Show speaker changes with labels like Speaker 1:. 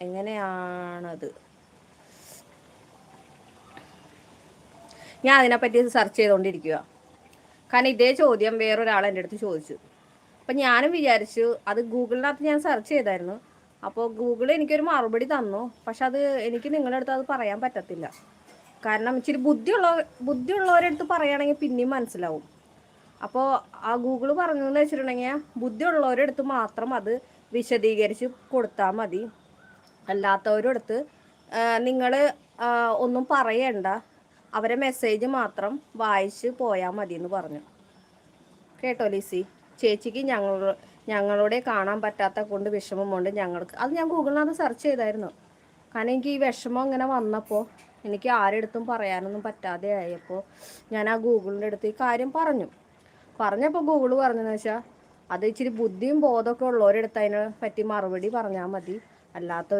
Speaker 1: എങ്ങനെയാണത്? ഞാൻ അതിനെപ്പറ്റി സെർച്ച് ചെയ്തുകൊണ്ടിരിക്കുക. കാരണം ഇതേ ചോദ്യം വേറൊരാൾ എൻ്റെ അടുത്ത് ചോദിച്ചു. അപ്പം ഞാനും വിചാരിച്ചു, അത് ഗൂഗിളിനകത്ത് ഞാൻ സെർച്ച് ചെയ്തായിരുന്നു. അപ്പോൾ ഗൂഗിൾ എനിക്കൊരു മറുപടി തന്നു. പക്ഷെ അത് എനിക്ക് നിങ്ങളുടെ അടുത്ത് അത് പറയാൻ പറ്റത്തില്ല. കാരണം ഇച്ചിരി ബുദ്ധിയുള്ളവരുടെ അടുത്ത് പറയുകയാണെങ്കിൽ പിന്നെയും മനസ്സിലാവും. അപ്പോൾ ആ ഗൂഗിൾ പറഞ്ഞതെന്ന് വെച്ചിട്ടുണ്ടെങ്കിൽ, ബുദ്ധിയുള്ളവരുടെ അടുത്ത് മാത്രം അത് വിശദീകരിച്ച് കൊടുത്താൽ മതി. അല്ലാത്തവരുടെ അടുത്ത് നിങ്ങൾ ഒന്നും പറയണ്ട, അവരെ മെസ്സേജ് മാത്രം വായിച്ച് പോയാൽ മതി എന്ന് പറഞ്ഞു. കേട്ടോ ലിസി? ചേച്ചിക്ക് ഞങ്ങളോടെ കാണാൻ പറ്റാത്ത കൊണ്ട് വിഷമമുണ്ട് ഞങ്ങൾക്ക്. അത് ഞാൻ ഗൂഗിളിനകത്ത് സെർച്ച് ചെയ്തായിരുന്നു. കാരണം എനിക്ക് ഈ വിഷമം ഇങ്ങനെ വന്നപ്പോൾ എനിക്ക് ആരെടുത്തും പറയാനൊന്നും പറ്റാതെ ആയപ്പോൾ ഞാൻ ആ ഗൂഗിളിൻ്റെ അടുത്ത് ഈ കാര്യം പറഞ്ഞപ്പോൾ ഗൂഗിൾ പറഞ്ഞതെന്ന് വെച്ചാൽ, അത് ഇച്ചിരി ബുദ്ധിയും ബോധമൊക്കെ ഉള്ളവരെടുത്ത് അതിനെ പറ്റി മറുപടി പറഞ്ഞാൽ മതി, അല്ലാത്ത